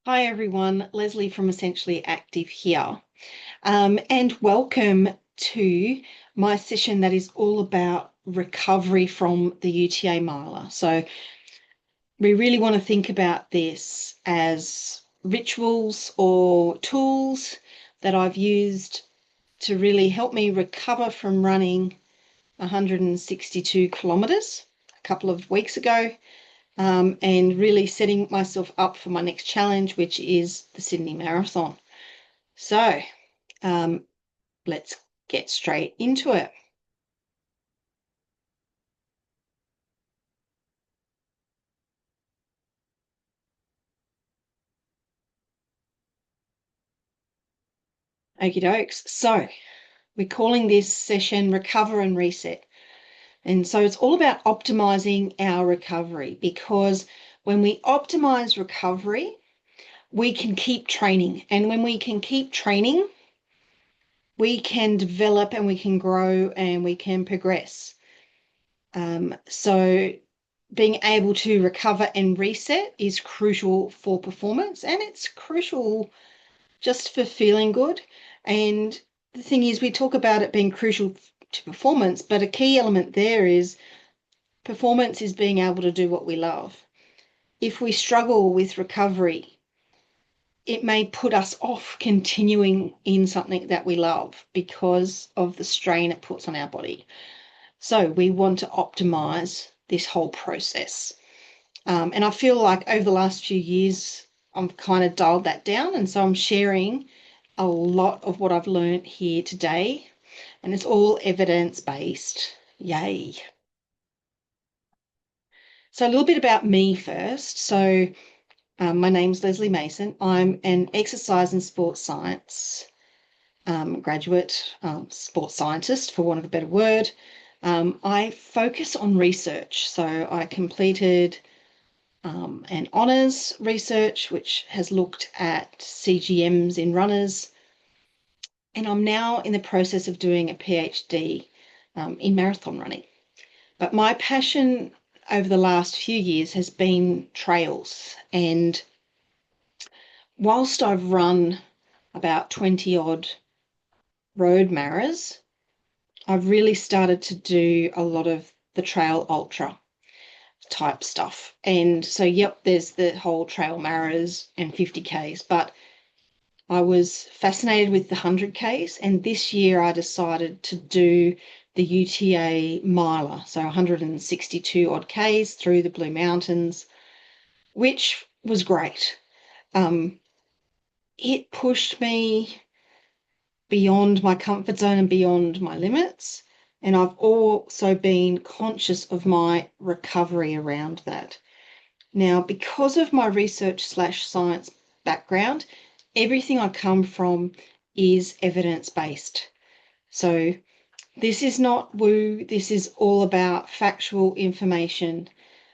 Hi everyone, Leslie from Essentially Active here, and welcome to my session that is all about recovery from the UTA miler. So we really want to think about this as rituals or tools that I've used to really help me recover from running 162 kilometers a couple of weeks ago, and really setting myself up for my next challenge, which is the Sydney Marathon. So um, let's get straight into it. Okie dokes. So we're calling this session Recover and Reset. And so it's all about optimizing our recovery, because when we optimize recovery, we can keep training. And when we can keep training, we can develop and we can grow and we can progress. So being able to recover and reset is crucial for performance, and it's crucial just for feeling good. And the thing is, we talk about it being crucial to performance, but a key element there is performance is being able to do what we love. If we struggle with recovery, it may put us off continuing in something that we love because of the strain it puts on our body. So we want to optimize this whole process. And I feel like over the last few years, I've kind of dialed that down. And so I'm sharing a lot of what I've learned here today. And it's all evidence-based. Yay. So a little bit about me first. So my name's Leslie Mason. I'm an exercise and sports science graduate, sports scientist, for want of a better word. I focus on research. So I completed an honours research, which has looked at CGMs in runners. And I'm now in the process of doing a PhD in marathon running. But my passion over the last few years has been trails. And whilst I've run about 20 odd road maras, I've really started to do a lot of the trail ultra type stuff. And so, yep, there's the whole trail maras and 50Ks, but I was fascinated with the 100Ks. And this year I decided to do the UTA miler, so 162 odd Ks through the Blue Mountains, which was great. It pushed me beyond my comfort zone and beyond my limits. And I've also been conscious of my recovery around that. Now, because of my research/science background, everything I come from is evidence-based. So this is not woo, this is all about factual information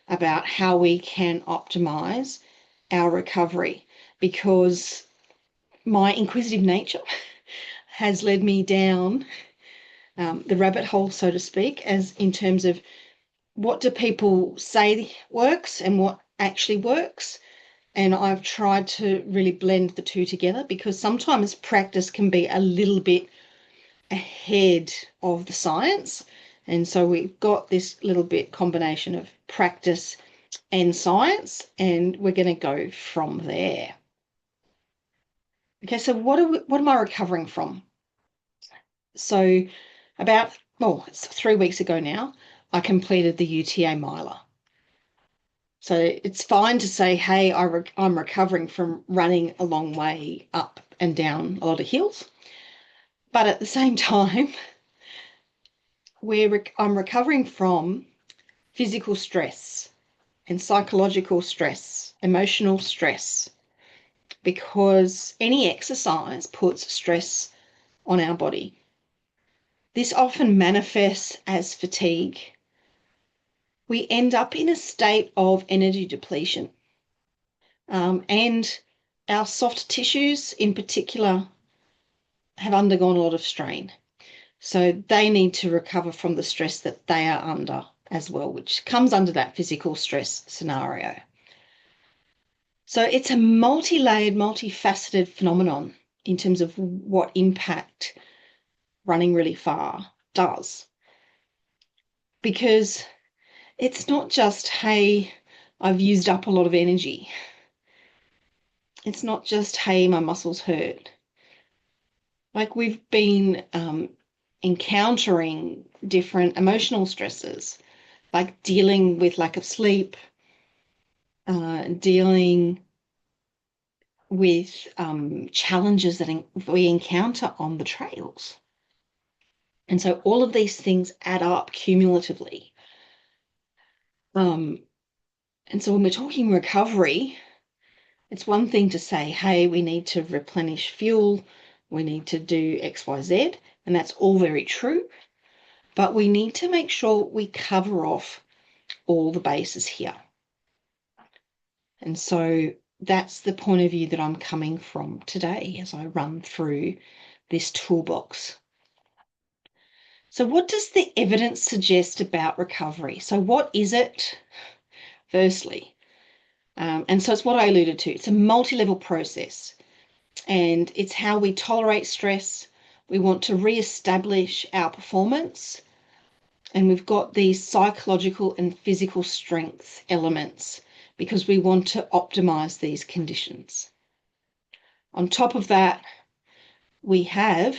about how we can optimize our recovery, because my inquisitive nature has led me down the rabbit hole, so to speak, as in terms of what do people say works and what actually works. And I've tried to really blend the two together, because sometimes practice can be a little bit ahead of the science. And so we've got this little bit combination of practice and science, and we're going to go from there. Okay, so what am I recovering from? So about, well, it's 3 weeks ago now, I completed the UTA miler. So it's fine to say, hey, I'm recovering from running a long way up and down a lot of hills. But at the same time, I'm recovering from physical stress and psychological stress, emotional stress, because any exercise puts stress on our body. This often manifests as fatigue. We end up in a state of energy depletion. And our soft tissues in particular have undergone a lot of strain. So they need to recover from the stress that they are under as well, which comes under that physical stress scenario. So it's a multi-layered, multifaceted phenomenon in terms of what impact running really far does. Because it's not just, hey, I've used up a lot of energy. It's not just, hey, my muscles hurt. Like we've been encountering different emotional stresses, like dealing with lack of sleep, dealing with challenges that we encounter on the trails. And so all of these things add up cumulatively. And so when we're talking recovery, it's one thing to say, hey, we need to replenish fuel, we need to do X, Y, Z, and that's all very true. But we need to make sure we cover off all the bases here. And so that's the point of view that I'm coming from today as I run through this toolbox. So what does the evidence suggest about recovery? So what is it, firstly? And so it's what I alluded to. It's a multi-level process, and it's how we tolerate stress. We want to re-establish our performance, and we've got these psychological and physical strength elements because we want to optimize these conditions. On top of that, we have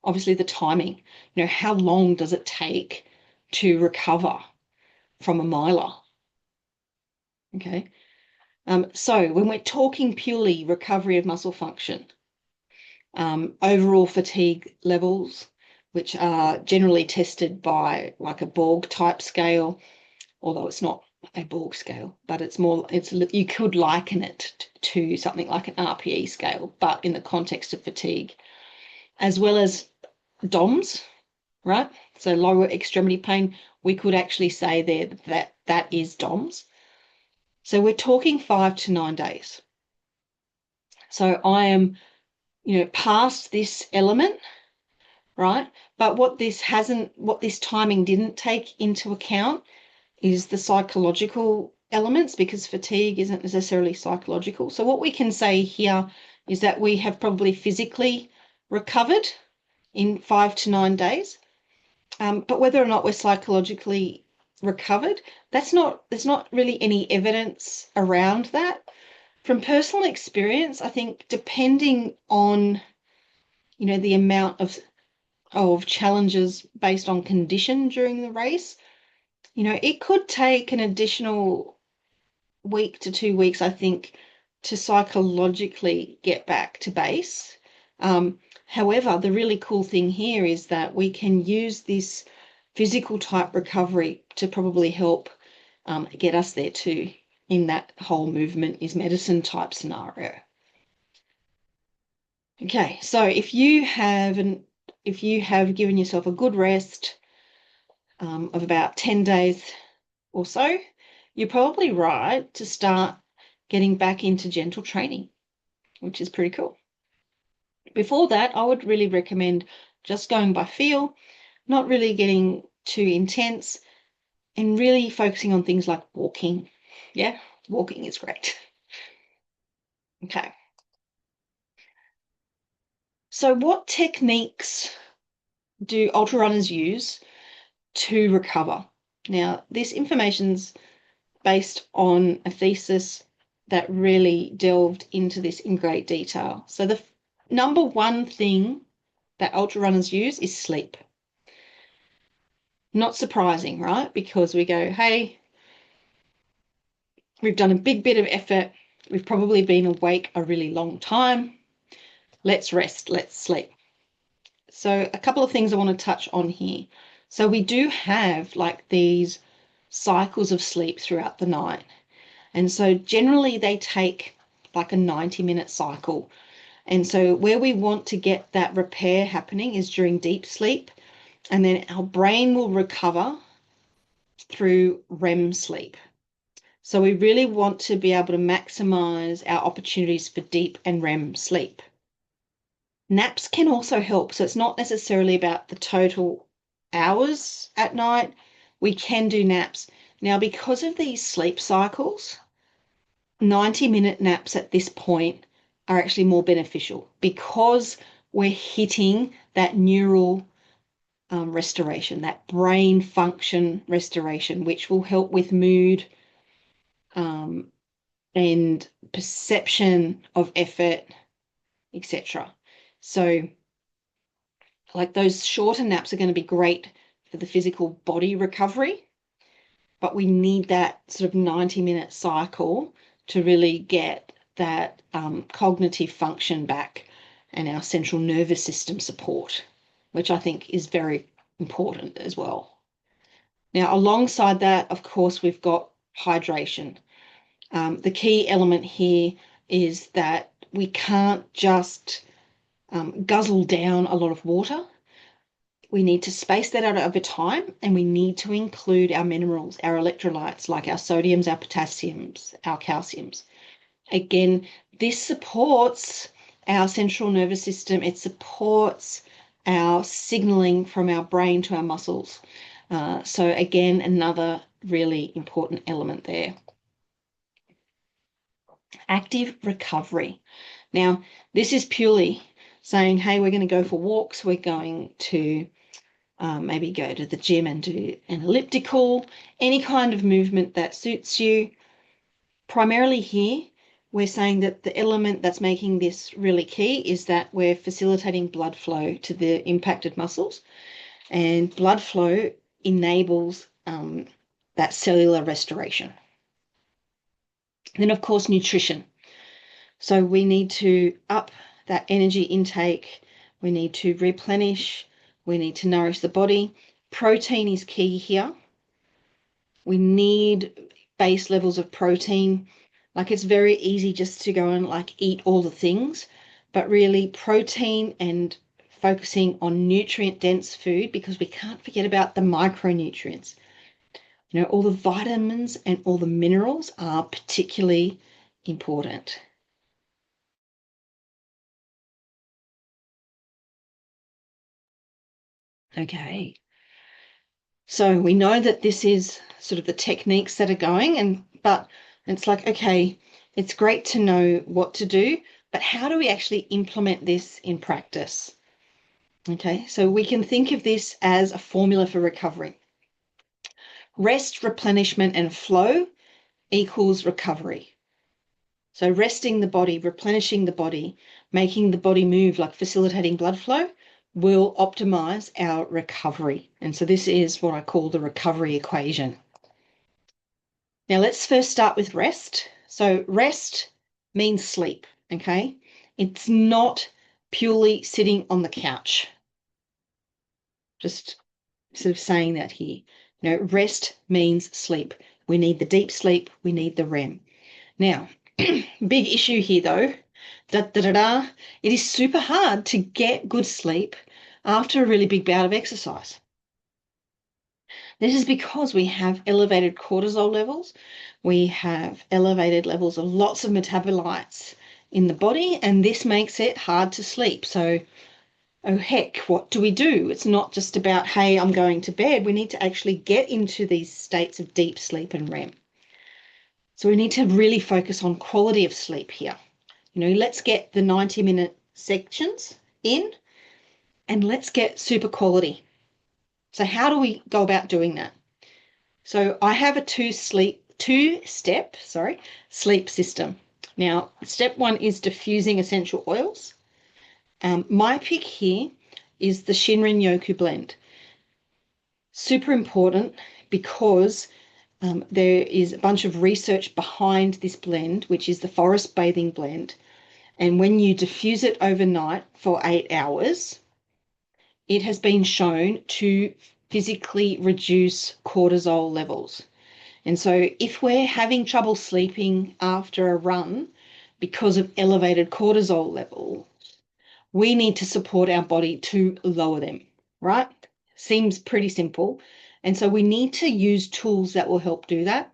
obviously the timing. How long does it take to recover from a miler? Okay. So when we're talking purely recovery of muscle function, overall fatigue levels, which are generally tested by like a Borg type scale, although it's not a Borg scale, but you could liken it to something like an RPE scale, but in the context of fatigue, as well as DOMS, right? So lower extremity pain, we could actually say there that is DOMS. So we're talking 5 to 9 days. So I am, past this element, right? But what this timing didn't take into account is the psychological elements, because fatigue isn't necessarily psychological. So what we can say here is that we have probably physically recovered in 5 to 9 days. But whether or not we're psychologically recovered, there's not really any evidence around that. From personal experience, I think depending on, the amount of challenges based on condition during the race, it could take an additional week to 2 weeks, I think, to psychologically get back to base. However, the really cool thing here is that we can use this physical type recovery to probably help get us there too, in that whole movement is medicine type scenario. Okay, so if you have given yourself a good rest of about 10 days or so, you're probably right to start getting back into gentle training, which is pretty cool. Before that, I would really recommend just going by feel, not really getting too intense, and really focusing on things like walking. Yeah, walking is great. Okay. So what techniques do ultra runners use to recover? Now, this information's based on a thesis that really delved into this in great detail. So the number one thing that ultra runners use is sleep. Not surprising, right? Because we go, hey, we've done a big bit of effort. We've probably been awake a really long time. Let's rest, let's sleep. So a couple of things I want to touch on here. So we do have like these cycles of sleep throughout the night. And so generally they take like a 90-minute cycle. And so where we want to get that repair happening is during deep sleep. And then our brain will recover through REM sleep. So we really want to be able to maximize our opportunities for deep and REM sleep. Naps can also help. So it's not necessarily about the total hours at night. We can do naps. Now, because of these sleep cycles, 90-minute naps at this point are actually more beneficial because we're hitting that neural restoration, that brain function restoration, which will help with mood um, and perception of effort, etc. So, like those shorter naps are going to be great for the physical body recovery, but we need that sort of 90-minute cycle to really get that cognitive function back and our central nervous system support, which I think is very important as well. Now, alongside that, of course, we've got hydration. The key element here is that we can't just guzzle down a lot of water. We need to space that out over time, and we need to include our minerals, our electrolytes, like our sodiums, our potassiums, our calciums. Again, this supports our central nervous system. It supports our signaling from our brain to our muscles. So again, another really important element there. Active recovery. Now, this is purely saying, hey, we're going to go for walks. We're going to maybe go to the gym and do an elliptical, any kind of movement that suits you. Primarily here, we're saying that the element that's making this really key is that we're facilitating blood flow to the impacted muscles, and blood flow enables that cellular restoration. Then, of course, nutrition. So we need to up that energy intake. We need to replenish. We need to nourish the body. Protein is key here. We need base levels of protein. Like, it's very easy just to go and like eat all the things, but really protein and focusing on nutrient dense food, because we can't forget about the micronutrients. You know, all the vitamins and all the minerals are particularly important. Okay. So we know that this is sort of the techniques that are going, but it's like, okay, it's great to know what to do, but how do we actually implement this in practice? Okay, so we can think of this as a formula for recovery. Rest, replenishment, and flow equals recovery. So resting the body, replenishing the body, making the body move, like facilitating blood flow, will optimize our recovery. And so this is what I call the recovery equation. Now let's first start with rest. So rest means sleep, okay? It's not purely sitting on the couch. Just sort of saying that here. You know, rest means sleep. We need the deep sleep. We need the REM. Now, big issue here though, it is super hard to get good sleep after a really big bout of exercise. This is because we have elevated cortisol levels. We have elevated levels of lots of metabolites in the body, and this makes it hard to sleep. So, oh heck, what do we do? It's not just about, hey, I'm going to bed. We need to actually get into these states of deep sleep and REM. So we need to really focus on quality of sleep here. You know, let's get the 90-minute sections in, and let's get super quality. So how do we go about doing that? So I have a two-step sleep system. Now, step one is diffusing essential oils. My pick here is the Shinrin Yoku blend. Super important because there is a bunch of research behind this blend, which is the forest bathing blend. And when you diffuse it overnight for 8 hours, it has been shown to physically reduce cortisol levels. And so if we're having trouble sleeping after a run because of elevated cortisol level, we need to support our body to lower them, right? Seems pretty simple. And so we need to use tools that will help do that.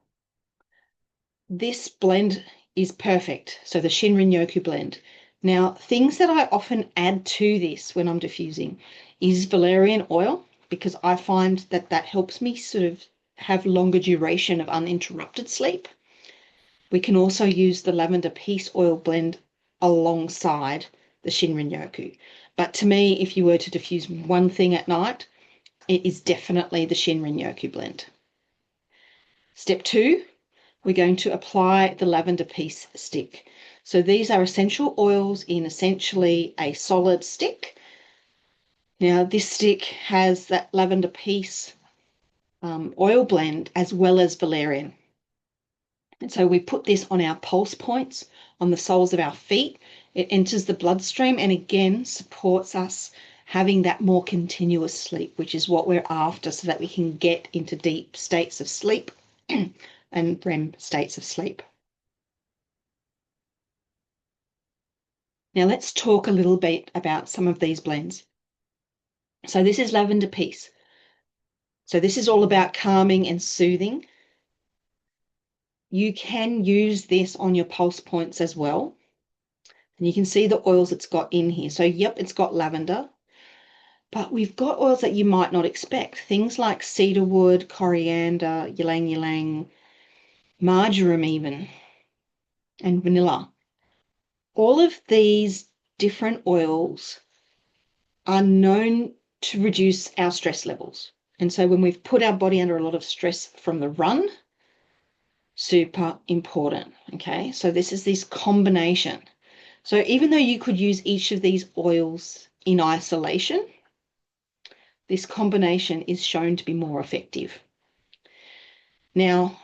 This blend is perfect. So the Shinrin Yoku blend. Now, things that I often add to this when I'm diffusing is valerian oil, because I find that that helps me sort of have longer duration of uninterrupted sleep. We can also use the lavender peace oil blend alongside the Shinrin-yoku. But to me, if you were to diffuse one thing at night, it is definitely the Shinrin-yoku blend. Step 2, we're going to apply the lavender peace stick. So these are essential oils in essentially a solid stick. Now, this stick has that lavender peace oil blend as well as valerian. And so we put this on our pulse points on the soles of our feet. It enters the bloodstream and again supports us having that more continuous sleep, which is what we're after, so that we can get into deep states of sleep and REM states of sleep. Now let's talk a little bit about some of these blends. So this is lavender peace. So this is all about calming and soothing. You can use this on your pulse points as well. And you can see the oils it's got in here. So yep, it's got lavender, but we've got oils that you might not expect. Things like cedarwood, coriander, ylang ylang, marjoram even, and vanilla. All of these different oils are known to reduce our stress levels. And so when we've put our body under a lot of stress from the run, super important, okay? So this is this combination. So even though you could use each of these oils in isolation, this combination is shown to be more effective. Now,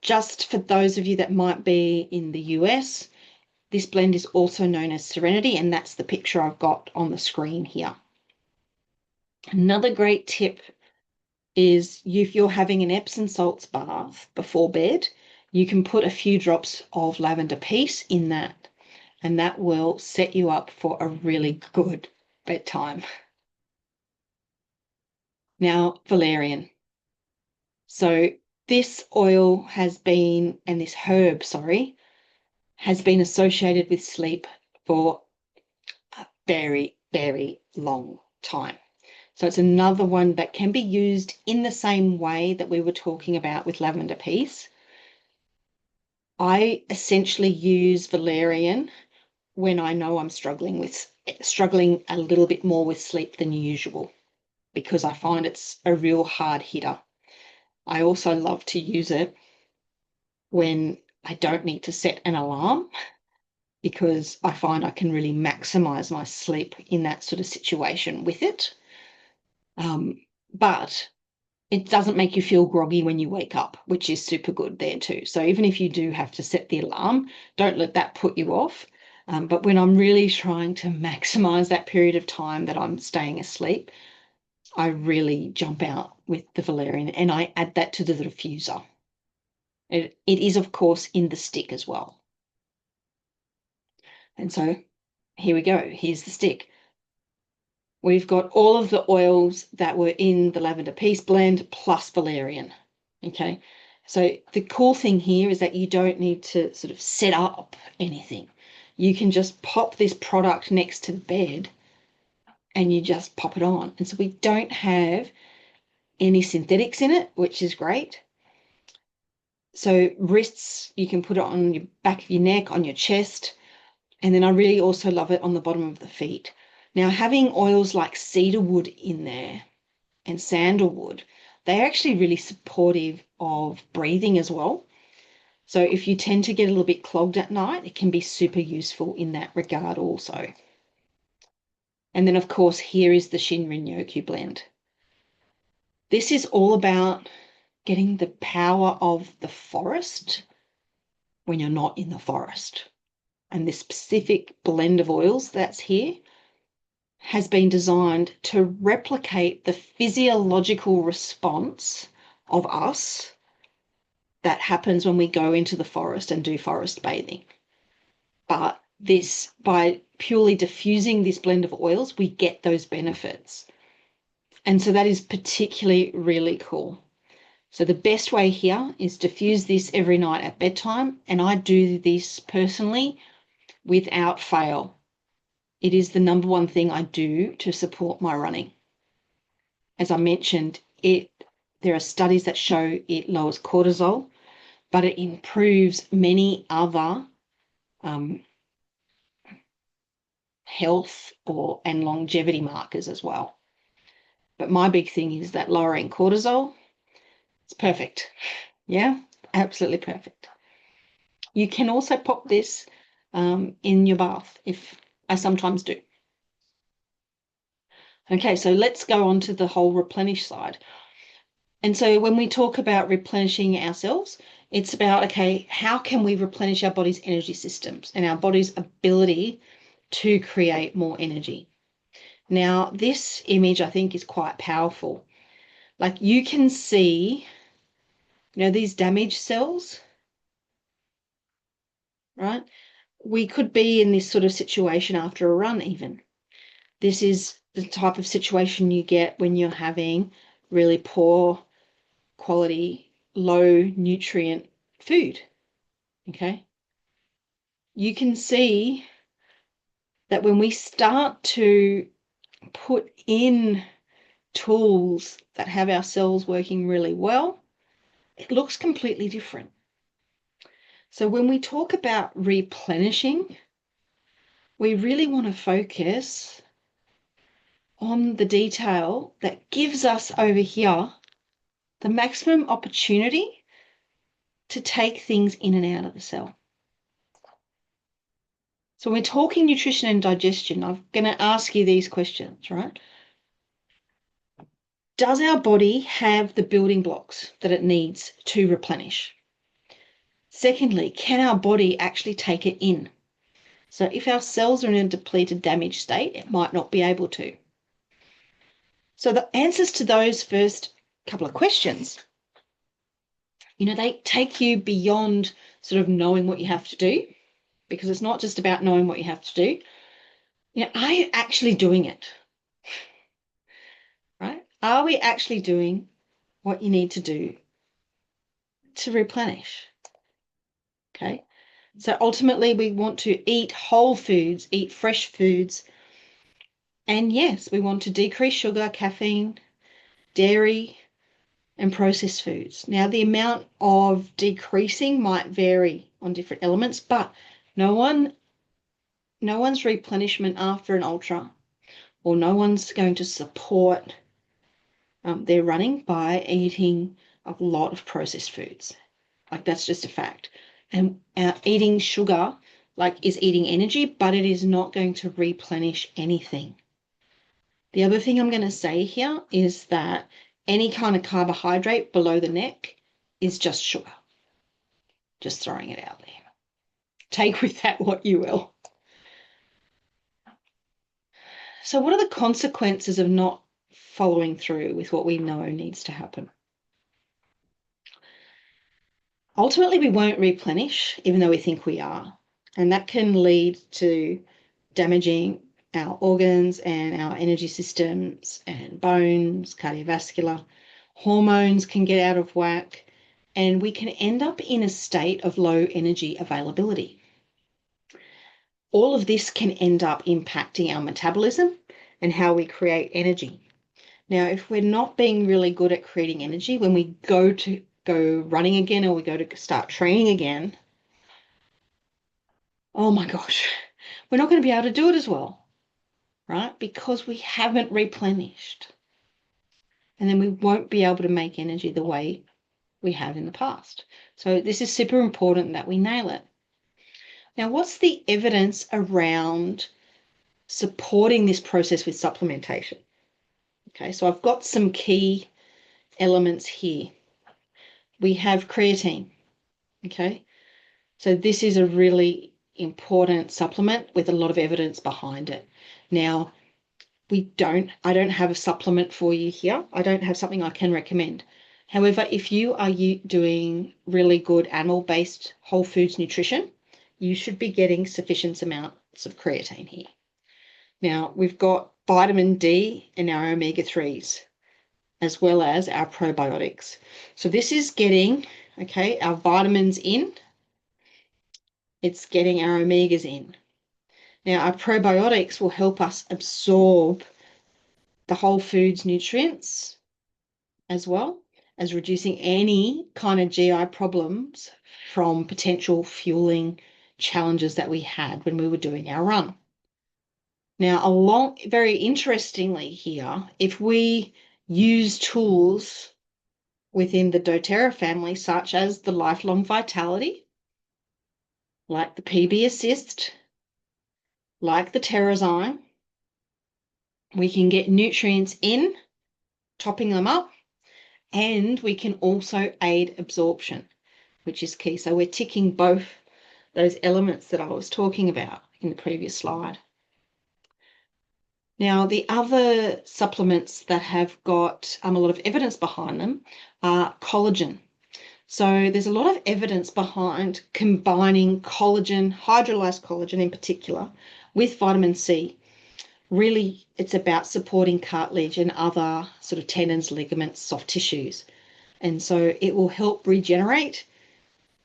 just for those of you that might be in the US, this blend is also known as Serenity, and that's the picture I've got on the screen here. Another great tip is if you're having an Epsom salts bath before bed, you can put a few drops of lavender peace in that, and that will set you up for a really good bedtime. Now, valerian. So this oil has been, and this herb, sorry, has been associated with sleep for a very, very long time. So it's another one that can be used in the same way that we were talking about with lavender peace. I essentially use valerian when I know I'm struggling a little bit more with sleep than usual, because I find it's a real hard hitter. I also love to use it when I don't need to set an alarm, because I find I can really maximize my sleep in that sort of situation with it. But it doesn't make you feel groggy when you wake up, which is super good there too. So even if you do have to set the alarm, don't let that put you off. But when I'm really trying to maximize that period of time that I'm staying asleep, I really jump out with the valerian and I add that to the diffuser. It is, of course, in the stick as well. And so here we go. Here's the stick. We've got all of the oils that were in the lavender peace blend plus valerian. Okay, so the cool thing here is that you don't need to sort of set up anything. You can just pop this product next to the bed and you just pop it on. And so we don't have any synthetics in it, which is great. So wrists, you can put it on your back of your neck, on your chest, and then I really also love it on the bottom of the feet. Now, having oils like cedarwood in there and sandalwood, they're actually really supportive of breathing as well. So if you tend to get a little bit clogged at night, it can be super useful in that regard also. And then, of course, here is the Shinrin-yoku blend. This is all about getting the power of the forest when you're not in the forest. And this specific blend of oils that's here has been designed to replicate the physiological response of us that happens when we go into the forest and do forest bathing. But this, by purely diffusing this blend of oils, we get those benefits. And so that is particularly really cool. So the best way here is diffuse this every night at bedtime. And I do this personally without fail. It is the number one thing I do to support my running. As I mentioned, there are studies that show it lowers cortisol, but it improves many other health and longevity markers as well. But my big thing is that lowering cortisol, it's perfect. Yeah, absolutely perfect. You can also pop this in your bath, if I sometimes do. Okay, so let's go on to the whole replenish side. And so when we talk about replenishing ourselves, it's about, okay, how can we replenish our body's energy systems and our body's ability to create more energy? Now, this image I think is quite powerful. Like you can see, these damaged cells, right? We could be in this sort of situation after a run even. This is the type of situation you get when you're having really poor quality, low nutrient food, okay? You can see that when we start to put in tools that have our cells working really well, it looks completely different. So when we talk about replenishing, we really want to focus on the detail that gives us over here the maximum opportunity to take things in and out of the cell. So when we're talking nutrition and digestion, I'm going to ask you these questions, right? Does our body have the building blocks that it needs to replenish? Secondly, can our body actually take it in? So if our cells are in a depleted, damaged state, it might not be able to. So the answers to those first couple of questions, they take you beyond sort of knowing what you have to do, because it's not just about knowing what you have to do. Are you actually doing it? Right? Are we actually doing what you need to do to replenish? Okay. So ultimately, we want to eat whole foods, eat fresh foods. And yes, we want to decrease sugar, caffeine, dairy, and processed foods. Now, the amount of decreasing might vary on different elements, but no one's replenishment after an ultra, or no one's going to support their running by eating a lot of processed foods. Like that's just a fact. And eating sugar, is eating energy, but it is not going to replenish anything. The other thing I'm going to say here is that any kind of carbohydrate below the neck is just sugar. Just throwing it out there. Take with that what you will. So what are the consequences of not following through with what we know needs to happen? Ultimately, we won't replenish, even though we think we are. And that can lead to damaging our organs and our energy systems and bones, cardiovascular. Hormones can get out of whack, and we can end up in a state of low energy availability. All of this can end up impacting our metabolism and how we create energy. Now, if we're not being really good at creating energy, when we go running again or we go to start training again, oh my gosh, we're not going to be able to do it as well, right? Because we haven't replenished. And then we won't be able to make energy the way we have in the past. So this is super important that we nail it. Now, what's the evidence around supporting this process with supplementation? Okay, so I've got some key elements here. We have creatine, okay? So this is a really important supplement with a lot of evidence behind it. Now, I don't have a supplement for you here. I don't have something I can recommend. However, if you are doing really good animal-based whole foods nutrition, you should be getting sufficient amounts of creatine here. Now, we've got vitamin D in our omega-3s, as well as our probiotics. So this is getting, okay, our vitamins in. It's getting our omegas in. Now, our probiotics will help us absorb the whole foods nutrients as well, as reducing any kind of GI problems from potential fueling challenges that we had when we were doing our run. Now, very interestingly here, if we use tools within the doTERRA family, such as the lifelong vitality, like the PB Assist, like the TerraZyme, we can get nutrients in, topping them up, and we can also aid absorption, which is key. So we're ticking both those elements that I was talking about in the previous slide. Now, the other supplements that have got a lot of evidence behind them are collagen. So there's a lot of evidence behind combining collagen, hydrolyzed collagen in particular, with vitamin C. Really, it's about supporting cartilage and other sort of tendons, ligaments, soft tissues. And so it will help regenerate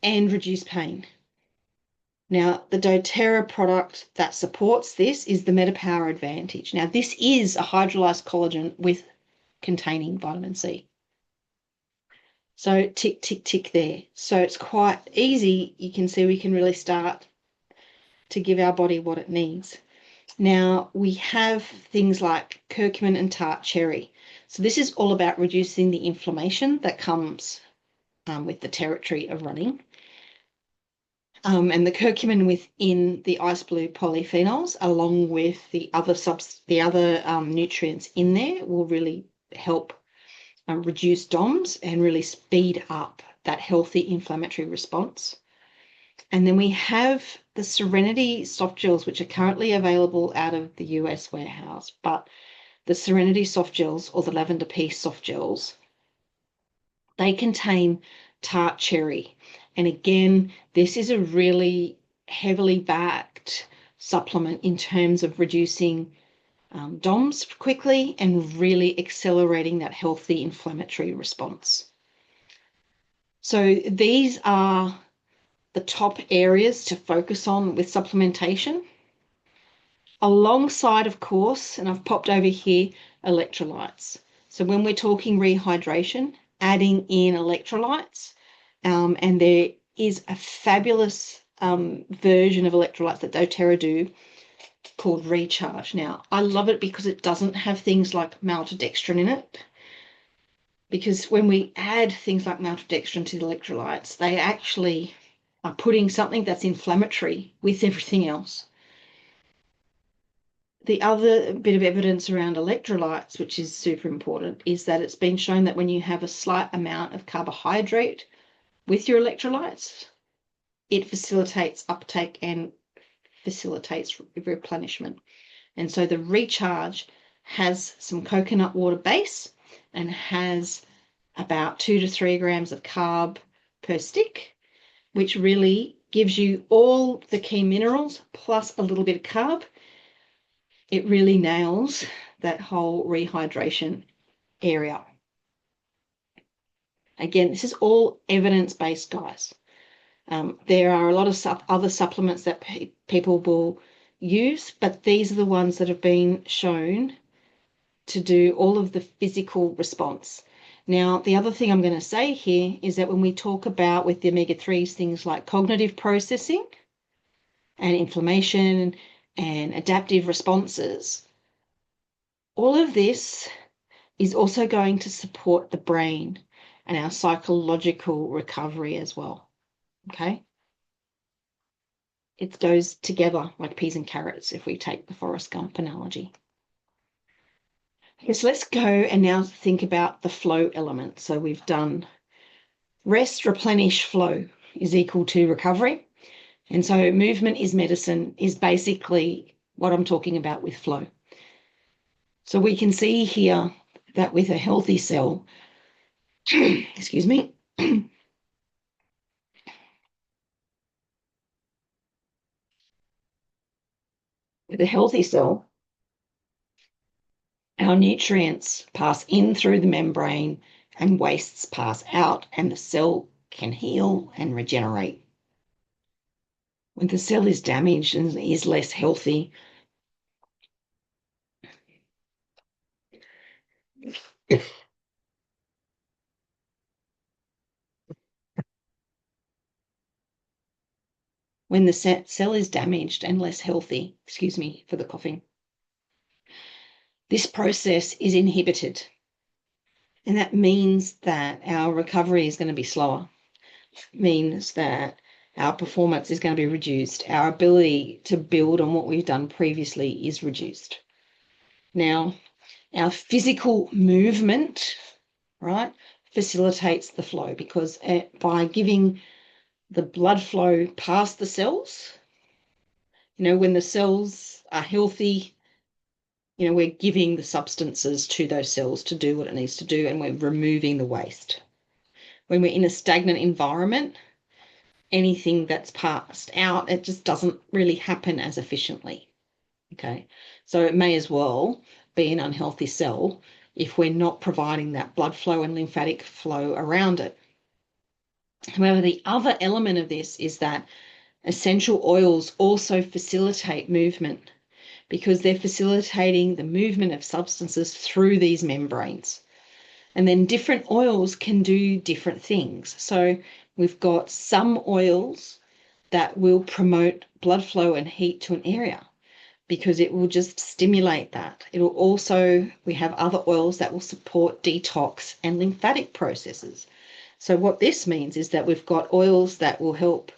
and reduce pain. Now, the doTERRA product that supports this is the MetaPower Advantage. Now, this is a hydrolyzed collagen with containing vitamin C. So tick, tick, tick there. So it's quite easy. You can see we can really start to give our body what it needs. Now, we have things like curcumin and tart cherry. So this is all about reducing the inflammation that comes with the territory of running. And the curcumin within the ice blue polyphenols, along with the other nutrients in there, will really help reduce DOMS and really speed up that healthy inflammatory response. And then we have the Serenity soft gels, which are currently available out of the US warehouse, but the Serenity soft gels, or the Lavender Peace soft gels, they contain tart cherry. And again, this is a really heavily backed supplement in terms of reducing DOMS quickly and really accelerating that healthy inflammatory response. So these are the top areas to focus on with supplementation. Alongside, of course, and I've popped over here, electrolytes. So when we're talking rehydration, adding in electrolytes, and there is a fabulous version of electrolytes that doTERRA do called Recharge. Now, I love it because it doesn't have things like maltodextrin in it. Because when we add things like maltodextrin to the electrolytes, they actually are putting something that's inflammatory with everything else. The other bit of evidence around electrolytes, which is super important, is that it's been shown that when you have a slight amount of carbohydrate with your electrolytes, it facilitates uptake and facilitates replenishment. And so the Recharge has some coconut water base and has about 2 to 3 grams of carb per stick, which really gives you all the key minerals plus a little bit of carb. It really nails that whole rehydration area. Again, this is all evidence-based, guys. There are a lot of other supplements that people will use, but these are the ones that have been shown to do all of the physical response. Now, the other thing I'm going to say here is that when we talk about with the omega-3s, things like cognitive processing and inflammation and adaptive responses, all of this is also going to support the brain and our psychological recovery as well. Okay? It goes together like peas and carrots if we take the Forrest Gump analogy. Okay, so let's go and now think about the flow element. So we've done rest, replenish, flow is equal to recovery. And so movement is medicine is basically what I'm talking about with flow. So we can see here that with a healthy cell, excuse me, with a healthy cell, our nutrients pass in through the membrane and wastes pass out, and the cell can heal and regenerate. When the cell is damaged and is less healthy, when the cell is damaged and less healthy, excuse me for the coughing, this process is inhibited. And that means that our recovery is going to be slower. It means that our performance is going to be reduced. Our ability to build on what we've done previously is reduced. Now, our physical movement, right, facilitates the flow because by giving the blood flow past the cells, when the cells are healthy, we're giving the substances to those cells to do what it needs to do, and we're removing the waste. When we're in a stagnant environment, anything that's passed out, it just doesn't really happen as efficiently. Okay, so it may as well be an unhealthy cell if we're not providing that blood flow and lymphatic flow around it. However, the other element of this is that essential oils also facilitate movement because they're facilitating the movement of substances through these membranes. And then different oils can do different things. So we've got some oils that will promote blood flow and heat to an area because it will just stimulate that. It will also, we have other oils that will support detox and lymphatic processes. So what this means is that we've got oils that will help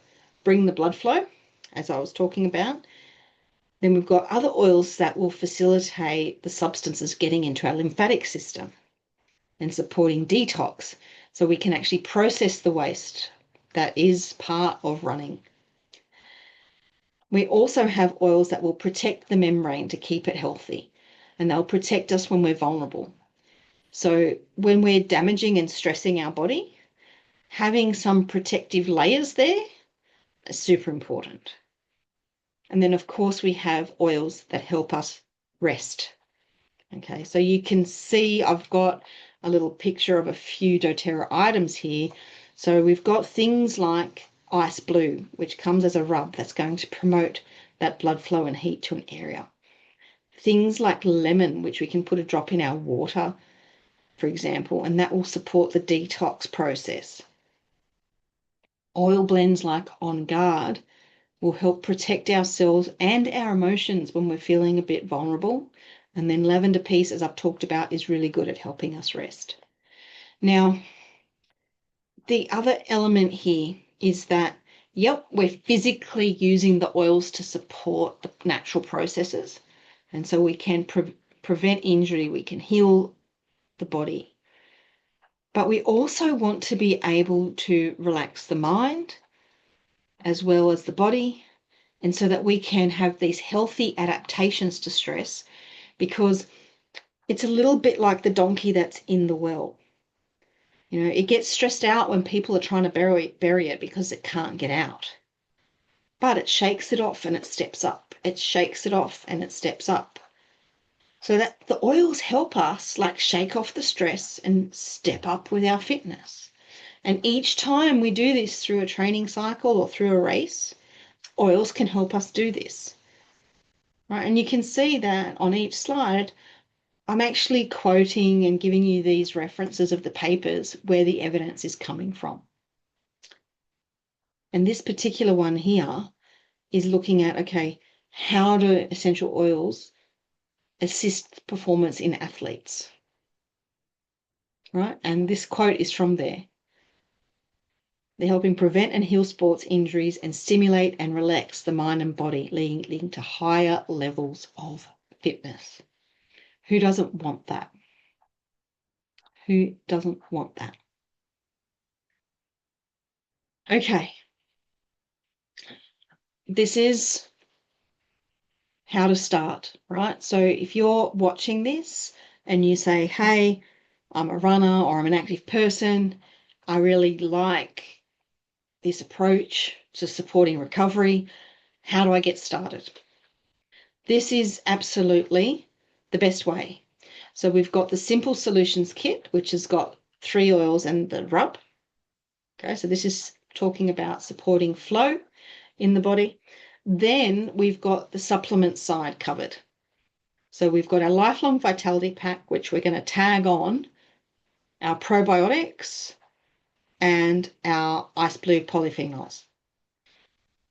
bring the blood flow, as I was talking about. Then we've got other oils that will facilitate the substances getting into our lymphatic system and supporting detox, so we can actually process the waste that is part of running. We also have oils that will protect the membrane to keep it healthy, and they'll protect us when we're vulnerable. So when we're damaging and stressing our body, having some protective layers there is super important. And then, of course, we have oils that help us rest. Okay, so you can see I've got a little picture of a few doTERRA items here. So we've got things like ice blue, which comes as a rub that's going to promote that blood flow and heat to an area. Things like lemon, which we can put a drop in our water, for example, and that will support the detox process. Oil blends like On Guard will help protect our cells and our emotions when we're feeling a bit vulnerable. And then lavender peace, as I've talked about, is really good at helping us rest. Now, the other element here is that, yep, we're physically using the oils to support the natural processes. And so we can prevent injury, we can heal the body. But we also want to be able to relax the mind as well as the body, and so that we can have these healthy adaptations to stress, because it's a little bit like the donkey that's in the well. It gets stressed out when people are trying to bury it because it can't get out. But it shakes it off and it steps up. It shakes it off and it steps up. So that the oils help us like shake off the stress and step up with our fitness. And each time we do this through a training cycle or through a race, oils can help us do this. Right? And you can see that on each slide, I'm actually quoting and giving you these references of the papers where the evidence is coming from. And this particular one here is looking at, okay, how do essential oils assist performance in athletes? Right? And this quote is from there. They're helping prevent and heal sports injuries and stimulate and relax the mind and body, leading to higher levels of fitness. Who doesn't want that? Who doesn't want that? Okay. This is how to start, right? So if you're watching this and you say, hey, I'm a runner or I'm an active person, I really like this approach to supporting recovery, how do I get started? This is absolutely the best way. So we've got the Simple Solutions Kit, which has got 3 oils and the rub. Okay, so this is talking about supporting flow in the body. Then we've got the supplement side covered. So we've got our Lifelong Vitality Pack, which we're going to tag on our probiotics and our ice blue polyphenols.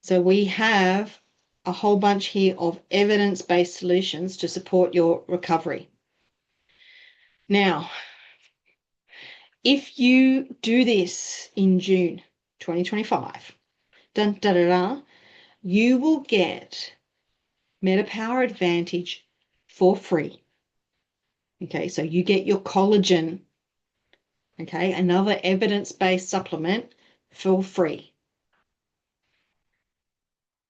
So we have a whole bunch here of evidence-based solutions to support your recovery. Now, if you do this in June 2025, you will get MetaPower Advantage for free. Okay, so you get your collagen, okay, another evidence-based supplement for free.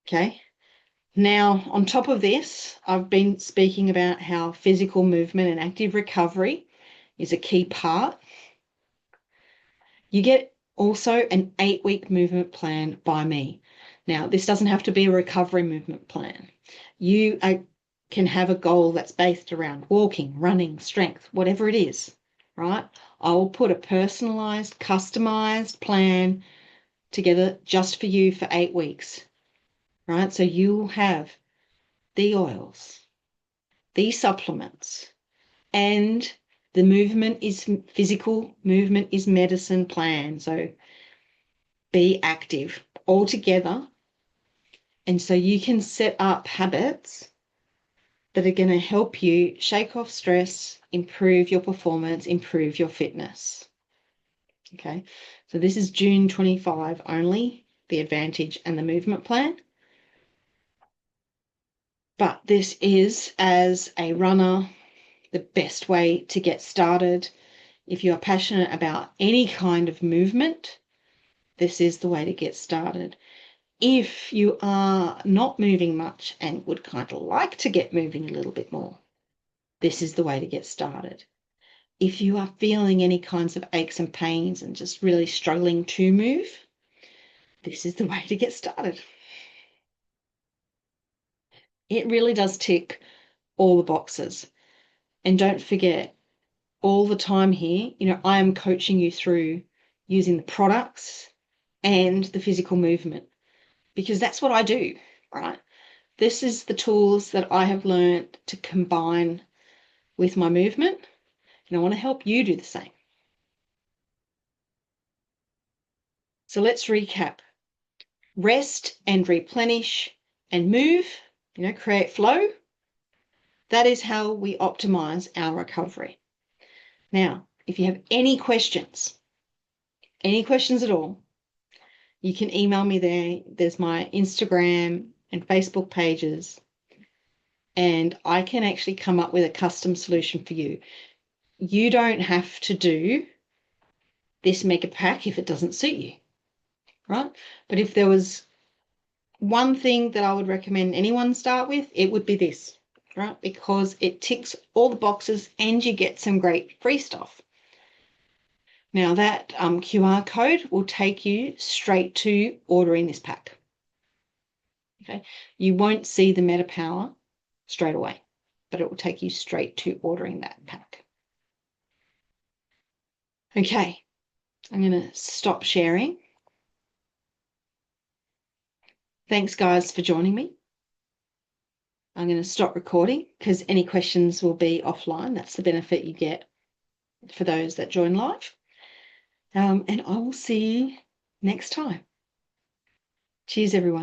Okay, now on top of this, I've been speaking about how physical movement and active recovery is a key part. You get also an 8-week movement plan by me. Now, this doesn't have to be a recovery movement plan. You can have a goal that's based around walking, running, strength, whatever it is, right? I will put a personalized, customized plan together just for you for 8 weeks, right? So you'll have the oils, the supplements, and the movement is physical, movement is medicine plan. So be active all together. And so you can set up habits that are going to help you shake off stress, improve your performance, improve your fitness. Okay, so this is June 25 only, the Advantage and the movement plan. But this is, as a runner, the best way to get started. If you are passionate about any kind of movement, this is the way to get started. If you are not moving much and would kind of like to get moving a little bit more, this is the way to get started. If you are feeling any kinds of aches and pains and just really struggling to move, this is the way to get started. It really does tick all the boxes. And don't forget, all the time here, I am coaching you through using the products and the physical movement, because that's what I do, right? This is the tools that I have learned to combine with my movement, and I want to help you do the same. So let's recap. Rest and replenish and move, create flow. That is how we optimize our recovery. Now, if you have any questions at all, you can email me there. There's my Instagram and Facebook pages, and I can actually come up with a custom solution for you. You don't have to do this mega pack if it doesn't suit you, right? But if there was one thing that I would recommend anyone start with, it would be this, right? Because it ticks all the boxes and you get some great free stuff. Now that QR code will take you straight to ordering this pack. Okay, you won't see the MetaPower straight away, but it will take you straight to ordering that pack. Okay, I'm going to stop sharing. Thanks, guys, for joining me. I'm going to stop recording because any questions will be offline. That's the benefit you get for those that join live. And I will see you next time. Cheers, everyone.